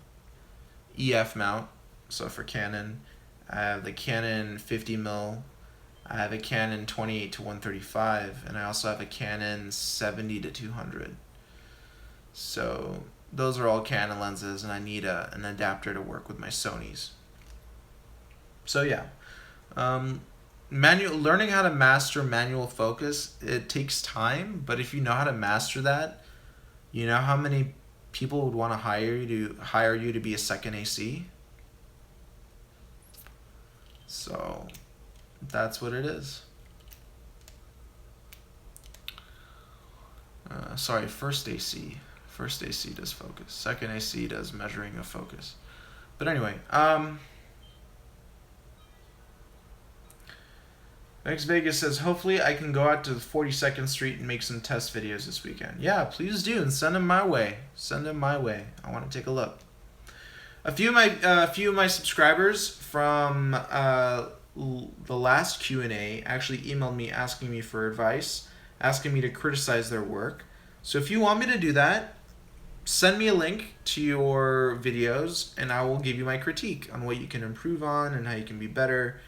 EF mount. So for Canon, I have the Canon 50mm. I have a Canon 28-135, and I also have a Canon 70-200. So those are all Canon lenses, and I need an adapter to work with my Sonys. So yeah, learning how to master manual focus, it takes time, but if you know how to master that, you know how many people would want to hire you to be a second AC? So that's what it is. Sorry, first AC. First AC does focus. Second AC does measuring of focus. But anyway, Vex Vegas says, hopefully I can go out to 42nd Street and make some test videos this weekend. Yeah, please do, and send them my way. Send them my way. I want to take a look. A few of my subscribers from the last Q&A actually emailed me asking me for advice, asking me to criticize their work. So if you want me to do that, send me a link to your videos, and I will give you my critique on what you can improve on and how you can be better.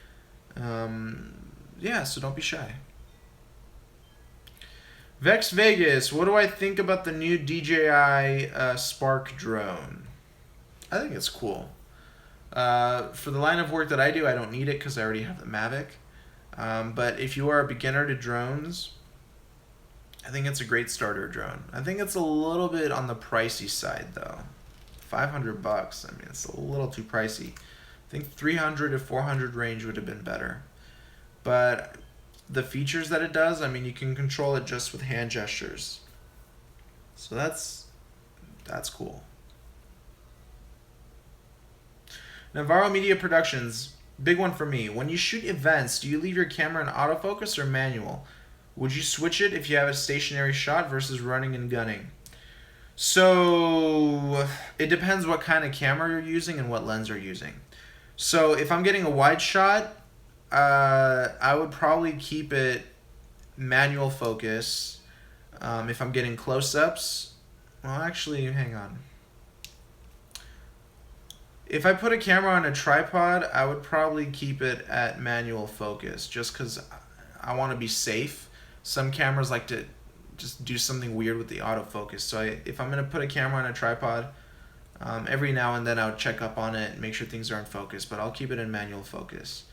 Yeah, so don't be shy. Vex Vegas, what do I think about the new DJI Spark drone? I think it's cool. For the line of work that I do, I don't need it because I already have the Mavic. But if you are a beginner to drones, I think it's a great starter drone. I think it's a little bit on the pricey side though. $500. I mean, it's a little too pricey. I think 300 to 400 range would have been better. But the features that it does, I mean, you can control it just with hand gestures. So that's cool. Navarro Media Productions, big one for me. When you shoot events, do you leave your camera in autofocus or manual? Would you switch it if you have a stationary shot versus running and gunning? So it depends what kind of camera you're using and what lens you're using. So if I'm getting a wide shot, I would probably keep it manual focus. If I'm getting close-ups, well, actually, hang on. If I put a camera on a tripod, I would probably keep it at manual focus just because I want to be safe. Some cameras like to just do something weird with the autofocus. So if I'm going to put a camera on a tripod, every now and then I would check up on it and make sure things are in focus, but I'll keep it in manual focus.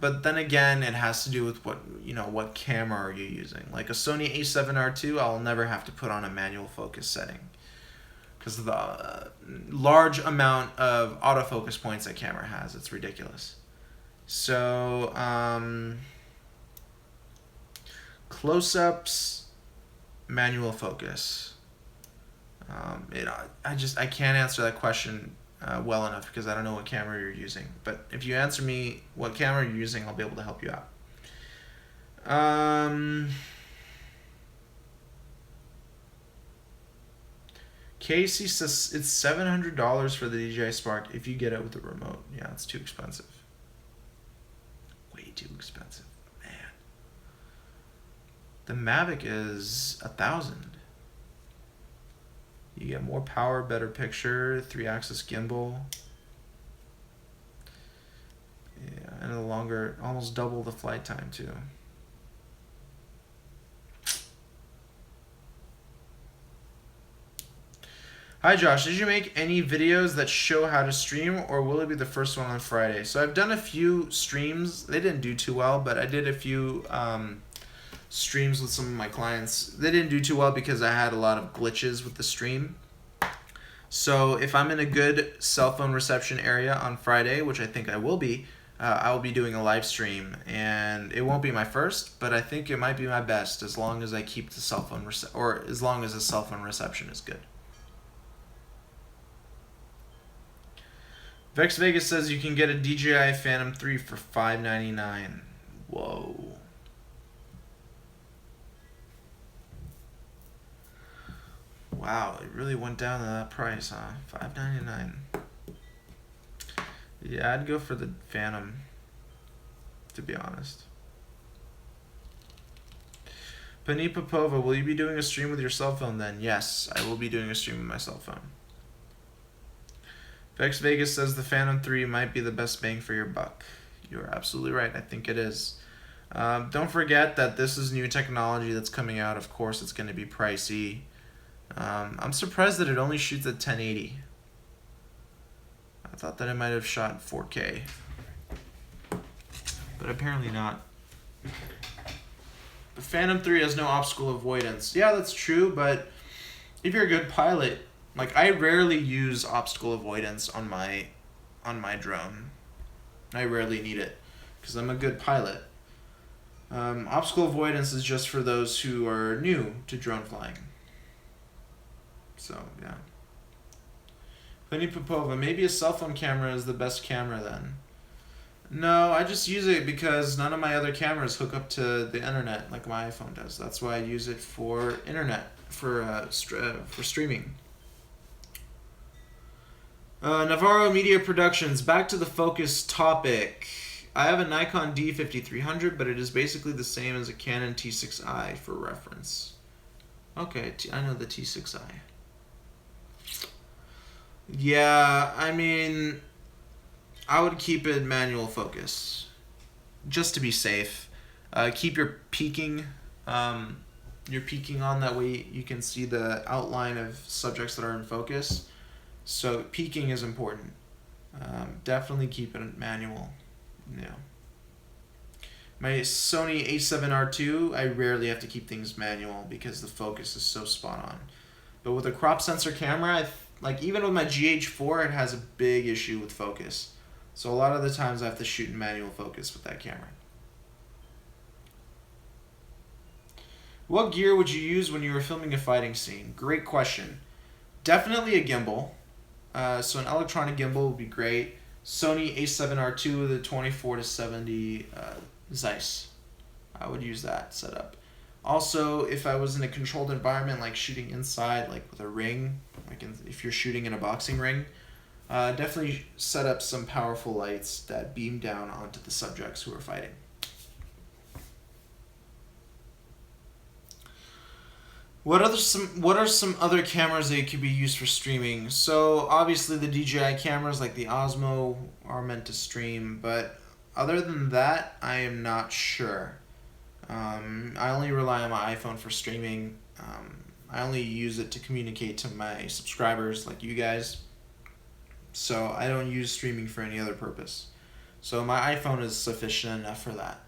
But then again, it has to do with what camera are you using. Like a Sony A7R II, I'll never have to put on a manual focus setting because of the large amount of autofocus points that camera has. It's ridiculous. So close-ups, manual focus. I can't answer that question well enough because I don't know what camera you're using. But if you answer me what camera you're using, I'll be able to help you out. Casey says it's $700 for the DJI Spark if you get it with the remote. Yeah, it's too expensive. Way too expensive, man. The Mavic is $1,000. You get more power, better picture, 3-axis gimbal. Yeah, and a longer, almost double the flight time too. Hi Josh, did you make any videos that show how to stream, or will it be the first one on Friday? So I've done a few streams. They didn't do too well, but I did a few streams with some of my clients. They didn't do too well because I had a lot of glitches with the stream. So if I'm in a good cell phone reception area on Friday, which I think I will be doing a live stream, and it won't be my first, but I think it might be my best as long as I keep the cell phone as long as the cell phone reception is good. Vex Vegas says you can get a DJI Phantom 3 for $599. Whoa. Wow, it really went down to that price, huh? $599. Yeah, I'd go for the Phantom, to be honest. Pani Popova, will you be doing a stream with your cell phone then? Yes, I will be doing a stream with my cell phone. Vex Vegas says the Phantom 3 might be the best bang for your buck. You're absolutely right. I think it is. Don't forget that this is new technology that's coming out. Of course, it's going to be pricey. I'm surprised that it only shoots at 1080. I thought that it might have shot 4K. But apparently not. The Phantom 3 has no obstacle avoidance. Yeah, that's true, but if you're a good pilot, like I rarely use obstacle avoidance on my drone. I rarely need it because I'm a good pilot. Obstacle avoidance is just for those who are new to drone flying. So, yeah. Penny Popova, maybe a cell phone camera is the best camera then. No, I just use it because none of my other cameras hook up to the internet like my iPhone does. That's why I use it for internet, for streaming. Navarro Media Productions, back to the focus topic. I have a Nikon D5300, but it is basically the same as a Canon T6i for reference. Okay, I know the T6i. Yeah, I mean, I would keep it manual focus, just to be safe. Keep your peaking on, that way you can see the outline of subjects that are in focus. So peaking is important. Definitely keep it manual. Yeah. My Sony A7R II, I rarely have to keep things manual because the focus is so spot on. But with a crop sensor camera, even with my GH4, it has a big issue with focus. So a lot of the times I have to shoot in manual focus with that camera. What gear would you use when you were filming a fighting scene? Great question. Definitely a gimbal. So an electronic gimbal would be great. Sony A7R II with a 24-70 Zeiss. I would use that setup. Also, if I was in a controlled environment, like shooting inside, like with a ring, if you're shooting in a boxing ring, definitely set up some powerful lights that beam down onto the subjects who are fighting. What are some other cameras that could be used for streaming? So obviously the DJI cameras like the Osmo are meant to stream, but other than that, I am not sure. I only rely on my iPhone for streaming. I only use it to communicate to my subscribers like you guys. So I don't use streaming for any other purpose. So my iPhone is sufficient enough for that.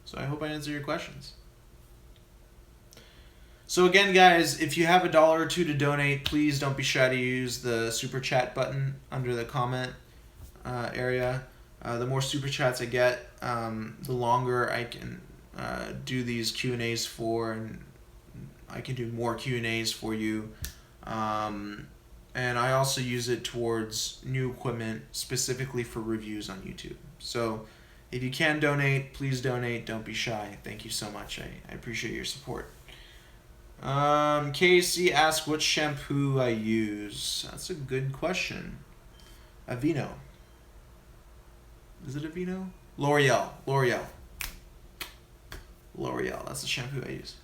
So I hope I answer your questions. So again, guys, if you have $1 or $2 to donate, please don't be shy to use the super chat button under the comment area. The more super chats I get, the longer I can do these Q&As for, and I can do more Q&As for you. And I also use it towards new equipment, specifically for reviews on YouTube. So if you can donate, please donate. Don't be shy. Thank you so much. I appreciate your support. KC asked what shampoo I use. That's a good question. Aveeno. Is it Aveeno? L'Oreal. That's the shampoo I use.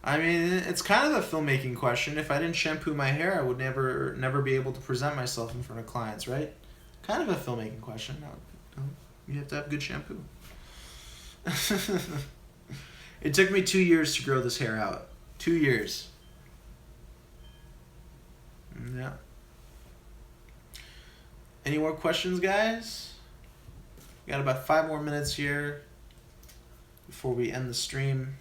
I mean, it's kind of a filmmaking question. If I didn't shampoo my hair, I would never be able to present myself in front of clients, right? Kind of a filmmaking question. You have to have good shampoo. It took me 2 years to grow this hair out. 2 years. Yeah. Any more questions, guys? We got about 5 more minutes here before we end the stream.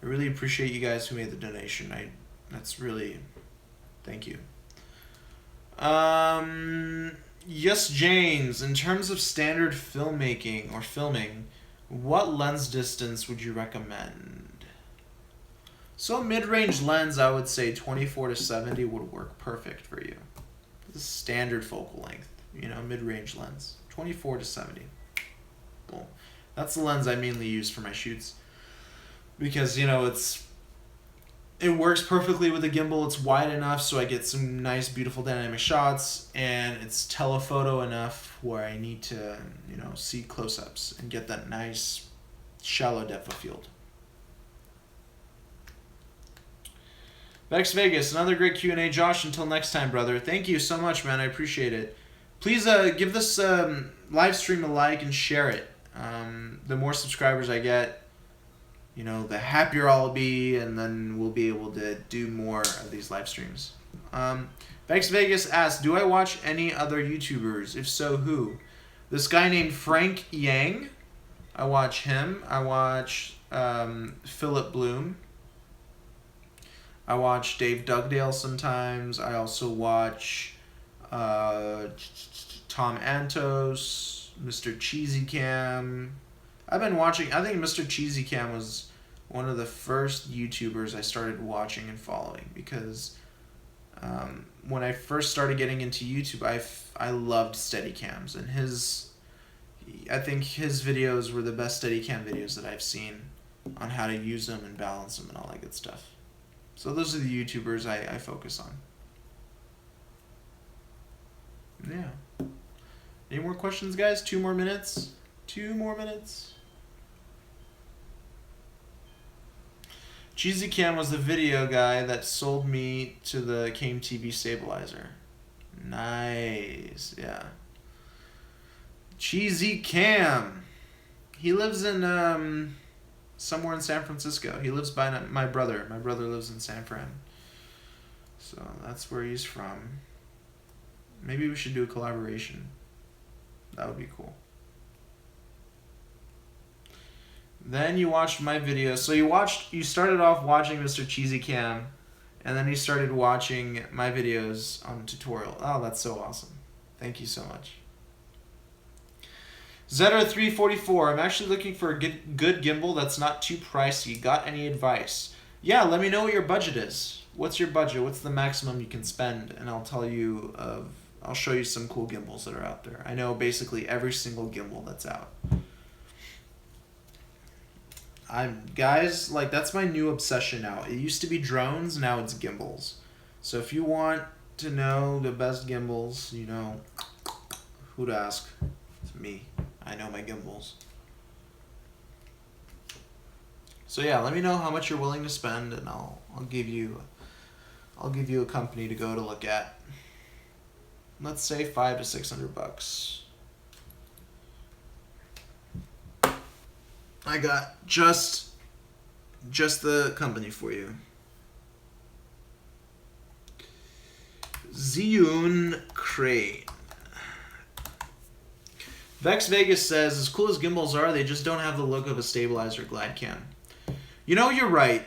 I really appreciate you guys who made the donation. That's really, thank you. Yes, James, in terms of standard filmmaking or filming, what lens distance would you recommend? So a mid-range lens, I would say 24 to 70 would work perfect for you. This is standard focal length, mid-range lens, 24 to 70. Boom. That's the lens I mainly use for my shoots. Because, it works perfectly with a gimbal. It's wide enough so I get some nice, beautiful dynamic shots, and it's telephoto enough where I need to, see close-ups and get that nice, shallow depth of field. Vex Vegas, another great Q&A. Josh, until next time, brother. Thank you so much, man. I appreciate it. Please give this live stream a like and share it. The more subscribers I get, the happier I'll be, and then we'll be able to do more of these live streams. Vex Vegas asks, do I watch any other YouTubers? If so, who? This guy named Frank Yang. I watch him. I watch Philip Bloom. I watch Dave Dugdale sometimes. I also watch Tom Antos, Mr. Cheesy Cam. I've been watching, I think Mr. Cheesy Cam was one of the first YouTubers I started watching and following, because when I first started getting into YouTube, I loved Steadicams, and I think his videos were the best Steadicam videos that I've seen on how to use them and balance them and all that good stuff. So those are the YouTubers I focus on. Yeah. Any more questions, guys? 2 more minutes? 2 more minutes? Cheesy Cam was the video guy that sold me to the Came TV stabilizer. Nice, yeah. Cheesy Cam. He lives in somewhere in San Francisco. He lives by my brother. My brother lives in San Fran. So that's where he's from. Maybe we should do a collaboration. That would be cool. Then you watched my videos. So you started off watching Mr. Cheesy Cam, and then you started watching my videos on tutorial. Oh, that's so awesome. Thank you so much. Zetter344, I'm actually looking for a good gimbal that's not too pricey. Got any advice? Yeah, let me know what your budget is. What's your budget? What's the maximum you can spend? And I'll tell you I'll show you some cool gimbals that are out there. I know basically every single gimbal that's out. Guys, that's my new obsession now. It used to be drones, now it's gimbals. So if you want to know the best gimbals, who to ask? It's me. I know my gimbals. So yeah, let me know how much you're willing to spend, and I'll give you a company to go to look at. Let's say $500 to $600. I got just the company for you. Ziyun Crane. Vex Vegas says, as cool as gimbals are, they just don't have the look of a stabilizer glide cam. You know, you're right.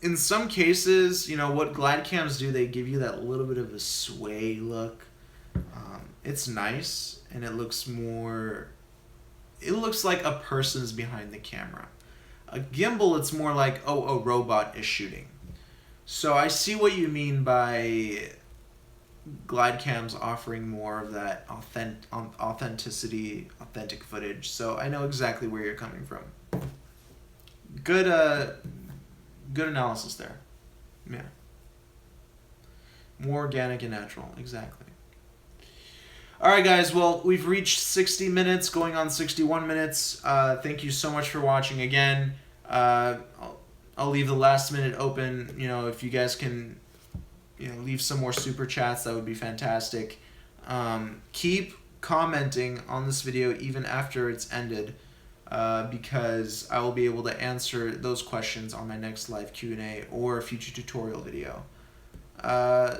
In some cases, you know, what glide cams do, they give you that little bit of a sway look. It's nice, and it looks like a person's behind the camera. A gimbal, it's more like, oh, a robot is shooting. So I see what you mean by glide cams offering more of that authenticity, authentic footage. So I know exactly where you're coming from. Good analysis there. Yeah. More organic and natural. Exactly. All right, guys. Well, we've reached 60 minutes, going on 61 minutes. Thank you so much for watching again. I'll leave the last minute open. You know, if you guys can, you know, leave some more super chats, that would be fantastic. Keep commenting on this video even after it's ended, because I will be able to answer those questions on my next live Q&A or future tutorial video.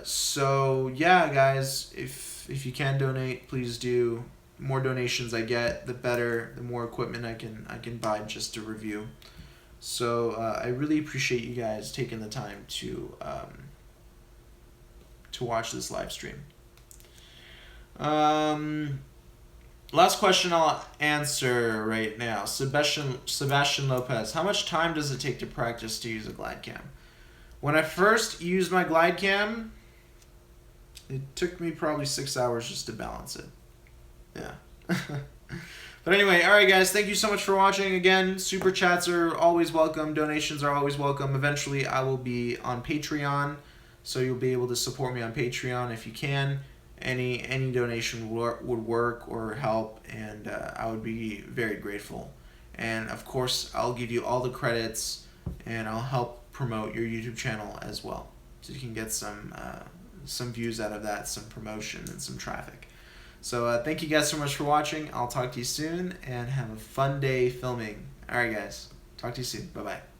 So yeah, guys, if you can donate, please do. The more donations I get, the better. The more equipment I can buy just to review. So I really appreciate you guys taking the time to watch this live stream. Last question I'll answer right now. Sebastian Lopez. How much time does it take to practice to use a glide cam? When I first used my glide cam, it took me probably 6 hours just to balance it. Yeah. But anyway, alright guys, thank you so much for watching. Again, super chats are always welcome. Donations are always welcome. Eventually, I will be on Patreon, so you'll be able to support me on Patreon if you can. Any donation would work or help, and I would be very grateful. And of course, I'll give you all the credits, and I'll help promote your YouTube channel as well, so you can get some views out of that, some promotion, and some traffic. So thank you guys so much for watching. I'll talk to you soon, and have a fun day filming. Alright guys, talk to you soon. Bye-bye.